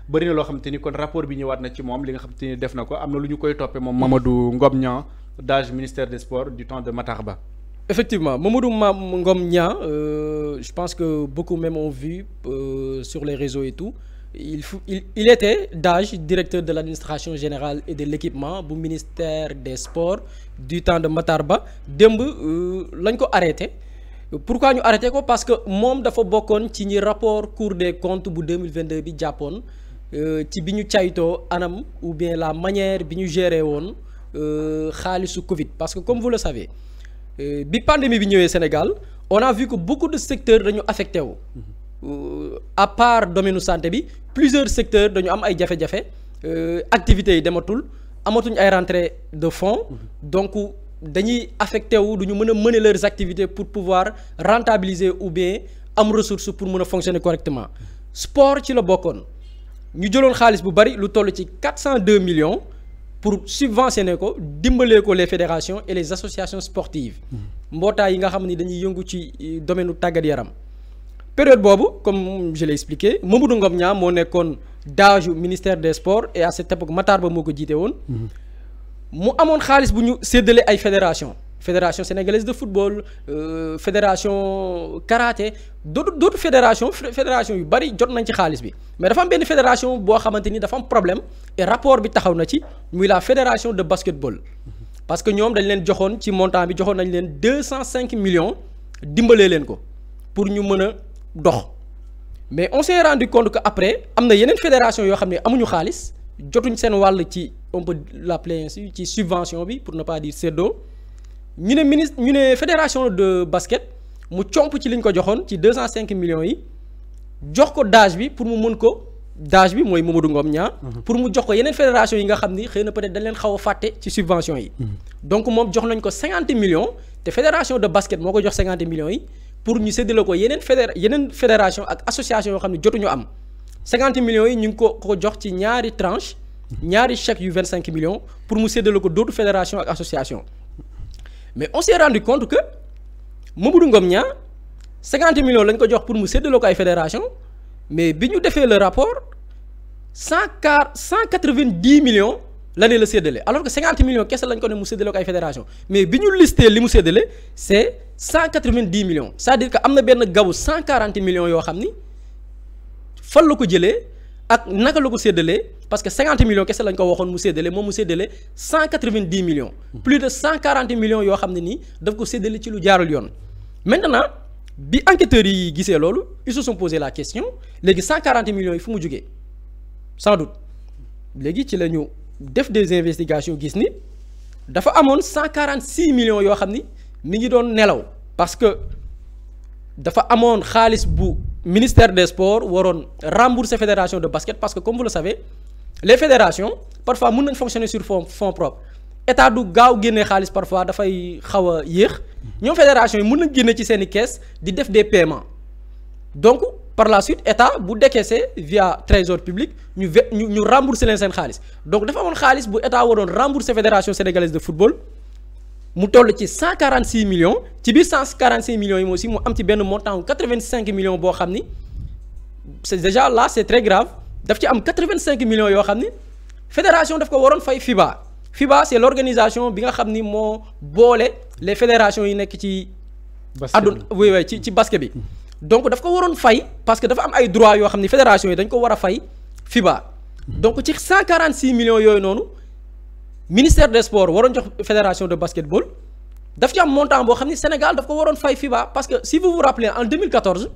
bëri na loo xamante ni kon rapport bi ñëwaat na ci moom li nga xamante ni def na ko am na lu ñu koy toppee moom Mamadou Ngom Niang DAGE ministère des sports du temps de Matar Ba. Effectivement, Mamadou Ngom Niang, je pense que beaucoup même ont vu sur les réseaux et tout. Il était DAGE, directeur de l'administration générale et de l'équipement du ministère des sports du temps de Matar Ba. Demb lañ ko arrêté. Pourquoi ñu arrêté ko parce que moom dafa bokkoon ci ñi rapport Cour des comptes bu 2022 bi jàppoon ci bi ñu caytoo anam ou bien la manière bi ñu géré woon xaalisu Covid parce que comme vous le savez bi pandémie bi ñëwee Sénégal on a vu que beaucoup de secteurs dañu affecté wu à part domaine santé bi plusieurs secteurs dañu am ay jafe-jafe activités yi dematul amatuñ ay rentrée de fonds donc dañuy affecté wu duñu mën a mener leurs activités pour pouvoir rentabiliser ou bien am ressource pour mën a fonctionner correctement sport ci la bokkoon ñu jëloon xaalis bu bari lu toll ci 402 millions pour subventionner ko dimbalee ko les fédérations et les associations sportives mbootaay yi nga xam ni dañuy yëngu ci domaine tàggat yaram période boobu comme je l'ai expliqué Mamadou Ngom Niang moo nekkoon DAGE ministère des sports et à cette époque Matar Ba moo ko jiite woon mu amoon xaalis bu ñu séddale ay fédération sénégalaise de football fédération karaté d'autres fédération yu bari jot nañ ci xaalis bi mais dafa am benn fédération boo xamante ni dafa am problème et rapport bi taxaw na ci muy la fédération de basketball parce que ñoom dañ leen joxoon ci montant bi joxoon nañ leen 205 millions dimbalee leen ko pour ñu mën a dox mais on s'est rendu compte que après am na yeneen fédération yoo xam ne amuñu xaalis jotuñ seen wàll ci on peut l'appeler ainsi ci subvention bi pour ne pas dire séddoo ñu ne fédération de basket mu comp ci liñ ko joxoon ci 205 millions yi jox ko DAGE bi pour mu mën ko DAGE bi mooy Mamadou Ngom Niang pour mu jox ko yeneen fédération yi nga xam ni xëy na peut-être dañ leen xaw a fàtte ci subvention yi donc moom jox nañ ko 50 millions te fédération de basket moo ko jox 50 millions yi pour ñu séddale ko yeneen fédération ak association yoo xam ne jotuñu am 50 millions yi ñu ngi ko jox ci ñaari tranche ñaari chèques yu 25 millions pour mu séddale ko d'autres fédérations ak associations mais on s'est rendu compte que Mamadou Ngom Niang 50 millions lañ ko jox pour mu séddale ko ay fédération mais bi ñu defee le rapport 190 millions la ne la séddale alors que 50 millions kese lañ ko ne mu séddale ko ay fédération mais bi ñu listé li mu séddale c'est 190 millions c'est-à-dire que am na benn gabu 140 millions yoo xam ni fan la ko jëlee ak naka la ko séddalee parce que 50 millions kese lañ ko waxoon mu séddale moom mu séddale 190 millions plus de 140 millions yoo xam ne nii daf ko séddale ci lu jaarul yoon maintenant bi enquêteurs yi gisee loolu ils se sont posé la question léegi 140 millions yi fu mu jugee sans doute léegi ci la ñu def des investigations gis ni dafa amoon 146 millions yoo xam ni mi ngi doon nelaw parce que dafa amoon xaalis bu ministère des sports waroon rembourser fédération de basket parce que comme vous le savez les fédérations parfois mën nañ fonctionner sur fonds propres état du gaaw génnee xaalis parfois dafay xaw a yéex ñoom fédération yi mën nañ génne ci seen i caisse di def des paiements donc par la suite état bu décaissé via trésor public ñu rembourser leen seen xaalis donc dafa amoon xaalis bu état waroon rembourser fédération sénégalaise de football mu toll ci 146 millions ci biir 146 millions yi aussi mu am ci benn montant 85 millions boo xam ni c'est déjà là c'est très grave daf ci am 85 millions yoo xam ni fédération daf ko waroon fay FIBA c'est l'organisation bi nga xam ni moo boole les fédérations yi nekk ci. àdduna oui ci basket bi. donc daf ko waroon fay parce que dafa am ay droits yoo xam ni fédération yi dañ ko war a fay FIBA. donc ci 146 millions yooyu noonu. ministère des sports waroon jox fédération de basketball daf ci am montant boo xam ni Sénégal daf ko waroon fay FIBA parce que si vous vous rappelez en 2014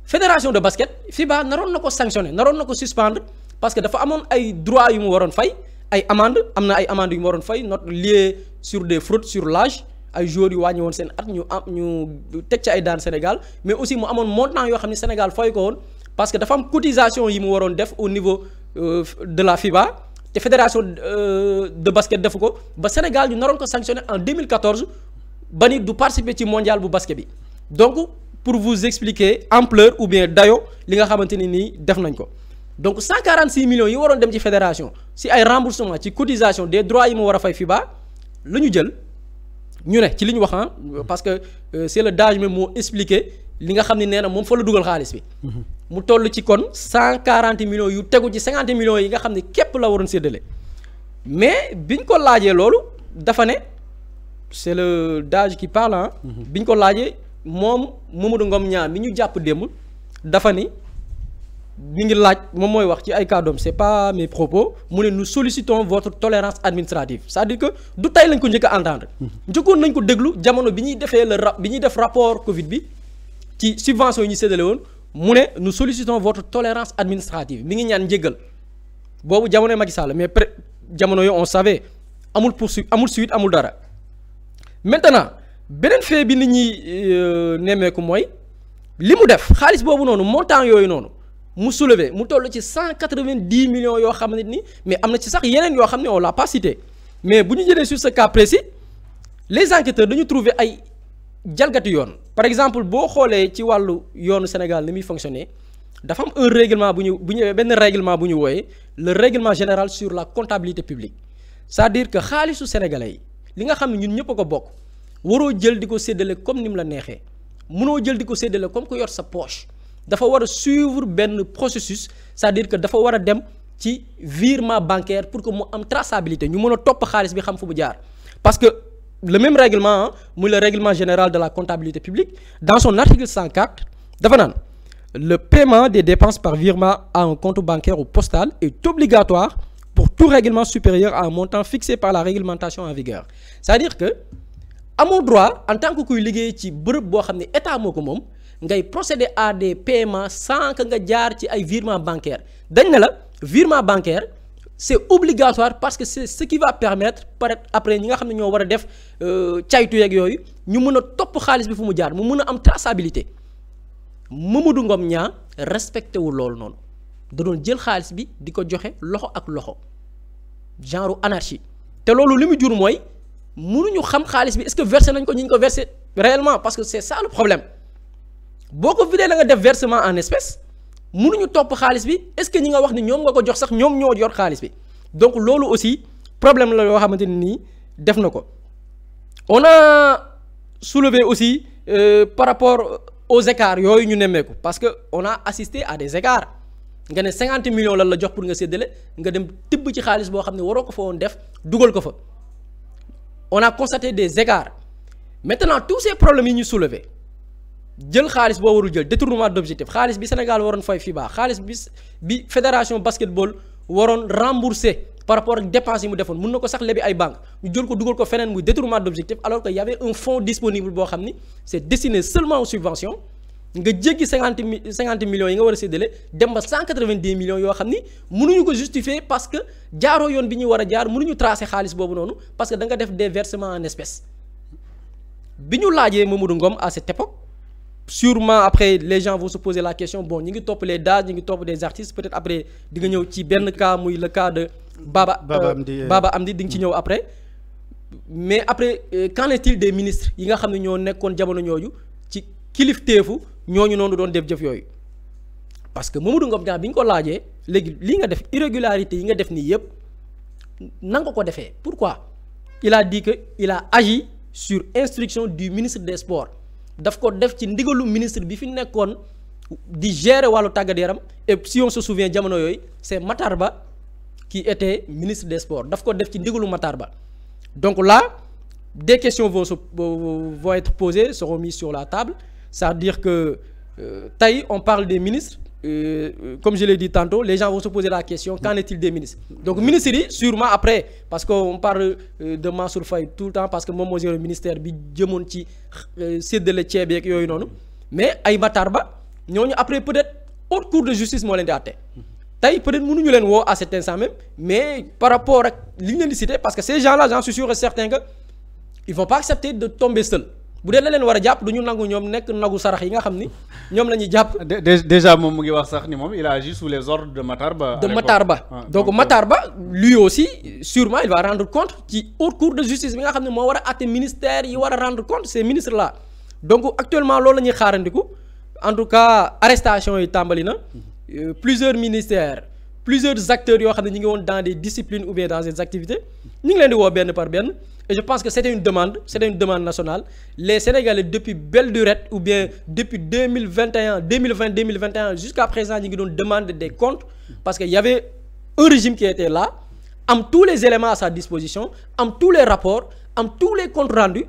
fédération de basket FIBA naroon na ko sanctionner naroon na ko suspendre parce que dafa amoon ay droits yu mu waroon fay ay amende am na ay amende yu mu waroon fay not lié sur des fraudes sur l'âge ay joueurs yu wàññi woon seen at ñu teg ci ay daan Sénégal mais aussi mu amoon montant yoo xam ni Sénégal fay ko woon parce que dafa am cotisation yi mu waroon def au niveau de la FIBA. te fédération de basket defu ko ba Sénégal ñu naroon ko sanctionné en 2014 ba ni du participer ci mondial bu basket bi donc pour vous expliquer ampleur ou bien dayo li nga xamante ni nii def nañ ko donc 146 millions yi waroon dem ci fédération si ay remboursement ci cotisation des droits yi mu war a fay FIBA la ñu jël ñu ne ci li ñu wax parce que c'est le DAGE même moo expliqué li nga xam ne nee na moom fa la dugal xaalis bi. mu toll ci kon 140 millions yu tegu ci 50 millions yi nga xam ne képp la waroon séddale mais biñ ko laajee loolu dafa ne c'est le DAGE qui parle ah. biñ ko laajee moom Mamadou Ngom Niang mi ñu jàpp démb dafa ni mi ngi laaj moom mooy wax ci ay kàddoom c'est pas mes propos mu ne nous sollicitons votre tolérance administrative c'est-à-dire que du tey lañ ko njëkk a entendre. njëkkoon nañ ko déglu jamono bi ñuy defee bi ñuy def rapport Covid bi ci subvention yi ñu séddale woon mu ne nous sollicitons votre tolérance administrative mi ngi ñaan njéggal boobu jamono Macky Sall mais jamono yo on savait amul poursuite amul suite amul dara maintenant beneen fait bi nit ñi nemmeeku mooy li mu def xaalis boobu noonu montant yooyu noonu. mu soulevé mu toll ci 190 millions yoo xam ne ni mais am na ci sax yeneen yoo xam ne on l'a pas cité mais bu ñu jëlee sur ce cas précis les enquêteurs dañu trouver ay jalgati yoon par exemple boo xoolee ci wàllu yoonu Sénégal ni muy fonctionner dafa am un règlement bu ñu benn règlement bu ñu wooyee le règlement général sur la comptabilité publique c'est-à-dire que xaalisu sénégalais yi li nga xam ne ñun ñëpp a ko bokk waroo jël di ko séddale comme ni mu la neexee mënoo jël di ko séddale comme ko yor sa poche. dafa war a suivre benn processus c'est-à-dire que dafa war a dem ci virement bancaire pour que mu am traçabilité ñu mën a topp xaalis bi xam fu mu jaar parce que le même règlement muy le règlement général de la comptabilité publique dans son article 104 dafa naan le paiement des dépenses par virement à un compte bancaire ou postal est obligatoire pour tout règlement supérieur à un montant fixé par la réglementation en vigueur c'est-à-dire que amoo droit en tant que kuy liggéey ci bërëb boo xam ne état moo ko moom ngay procéder à des paiements sans que nga jaar ci ay virement bancaire dañ ne la virement bancaire c'est obligatoire parce que c'est ce qui va permettre après ñi nga xam ne ñoo war a def caytu yeeg yooyu ñu mën a topp xaalis bi fu mu jaar mu mën a am traçabilité Mamadou Ngom Niang respecté wu loolu noonu da doon jël xaalis bi di ko joxe loxo ak loxo genre anarchie te loolu li mu jur mooy mënuñu xam xaalis bi est-ce que versé nañ ko ñu ko versé réellement parce que c'est ça le problème boo ko vidé la nga def versement en espèces mënuñu topp xaalis bi est-ce que ñi nga wax ni ñoom nga ko jox sax ñoom ñoo yor xaalis bi donc loolu aussi problème la yoo xamante ni nii def na ko on a soulevé aussi par rapport aux écarts yooyu ñu nemmeeku parce que on a assisté à des écarts nga ne 50 millions lan la jox pour nga séddale nga dem tibb ci xaalis boo xam ne waroo ko fa woon def dugal ko fa on a constaté des écarts maintenant tous ces problèmes yi ñu soulevé jël xaalis boo warul jël détournement d'objectif xaalis bi Sénégal waroon fay FIBA xaalis bi fédération basketball waroon rembourser par rapport ak dépenses yi mu defoon mun na ko sax lebi ay banque ñu jël ko dugal ko feneen muy détournement d'objectif alors que y avait un fonds disponible boo xam ni c'est destiné seulement aux subventions nga jéggi 50 millions yi nga war a séddale dem ba 190 millions yoo xam ni mënuñu ko justifier parce que jaaroo yoon bi ñuy war a jaar mënuñu tracer xaalis boobu noonu parce que da nga def des versements en espèces bi ñu laajee Mamadou Ngom à cette époque sûrement après les gens vont se poser la question bon ñi ngi topp les DAGE ñi ngi topp des artistes peut-être après di nga ñëw ci benn cas muy le cas de Baba Amdi di nga ci ñëw après mais après qu'en est-il des ministres yi nga xam ne ñoo nekkoon jamono ñooju ci kilifteefu ñooñu noonu doon def jëf yooyu parce que Mamadou Ngom Niang bi ñu ko laajee léegi li nga def irrégularité yi nga def nii yëpp na nga ko defee pourquoi il a dit que il a agi sur instruction du ministre des sports daf ko def ci ndigalu ministre bi fi nekkoon di gérer wàllu tàggat yaram et si on se souvient jamono yooyu c'est Matar Ba qui était ministre des sports daf ko def ci ndigalu Matar Ba donc là des questions vont être posées seront mises sur la table c'est-à-dire que tey on parle des ministres comme je l'ai dit tantôt les gens vont se poser la question qu'en est-il des ministres donc ministres yi sûrement après parce que on parle de Mansour Faye tout le temps parce que moom moo géré ministère bi jëmoon ci séddale ceeb yeeg yooyu noonu mais ay Matar Ba ñooñu après peut-être haute cour de justice moo leen di àtte tey peut-être mënuñu leen woo à cet instant même mais par rapport ak li ñu leen di citer parce que ces gens-là j'en suis sûr et certain que ils vont pas accepter de tomber seul bu dee la leen war a jàpp du ñu nangu ñoom nekk nagu sarax yi nga xam ni ñoom la ñuy jàpp. déjà moom mu ngi wax sax ni moom il a agi sous les ordres de Matar Ba. de Matar Ba donc Matar Ba lui aussi sûrement il va rendre compte ci haute cour de justice bi nga xam ne moo war a àtte ministère yi war a rendre compte ces ministres là donc actuellement loolu la ñuy xaarandiku en tout cas arrestation yi tàmbali na plusieurs ministères plusieurs acteurs yoo xam ne ñu ngi woon dans des disciplines ou bien dans des activités ñu ngi leen di woo benn par benn et je pense que c'était une demande nationale les Sénégalais depuis belle lurette ou bien depuis 2020 jusqu'à présent ñu ngi doon demander des comptes parce que y avait un régime qui était là am tous les éléments à sa disposition am tous les rapports am tous les comptes rendus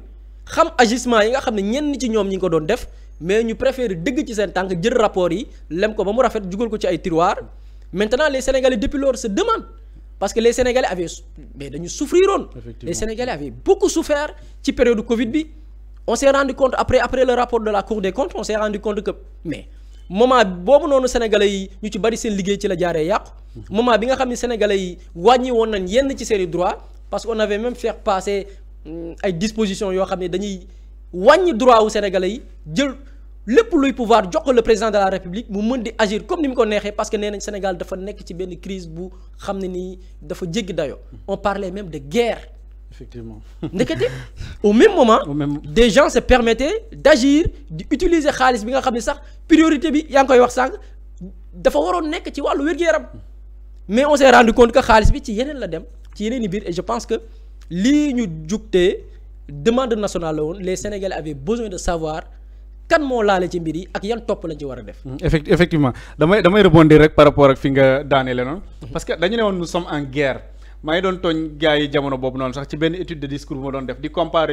xam agissement yi nga xam ne ñenn ci ñoom ñi ngi ko doon def mais ñu préférer dëgg ci seen tànk jël rapport yi lem ko ba mu rafet jugal ko ci ay tiroir maintenant les Sénégalais depuis lors se demandent parce que les Sénégalais avaient mais dañu souffriroon les Sénégalais avaient beaucoup souffert ci période Covid bi on s'est rendu compte après le rapport de la Cour des comptes on s'est rendu compte que mais moment boobu noonu Sénégalais yi ñu ci bari seen liggéey ci la jaaree yàqu moment bi nga xam ne Sénégalais yi wàññi woon nañ yenn ci seeni droit parce que on avait même fait passer ay dispositions yoo xam ne dañuy wàññi droit wu Sénégalais yi jël lépp luy pouvoir jox ko le président de la République mu mën di agir comme ni mu ko neexee parce que nee nañ Sénégal dafa nekk ci benn crise bu xam ne nii dafa jéggi dayoo on parlait même de guerre. Effectivement. ndekete au même moment des gens se permettaient d'agir di utiliser xaalis bi nga xam ne sax priorité bi yaa ngi koy wax sànq dafa waroon nekk ci wàllu wér-gu-yaram mais on s'est rendu compte que xaalis bi ci yeneen la dem ci yeneen i biir et je pense que lii ñu jugtee demande nationale la woon les Sénégalais avaient besoin de savoir kan moo laale ci mbir yi ak yan topp lañ ci war a def. effectivement damay rebondir rek par rapport ak fi nga daaneele noonu. parce que dañu ne woon nous sommes en guerre maa ngi doon tooñ gars yi jamono boobu noonu sax ci benn étude de discours bu ma doon def di comparer.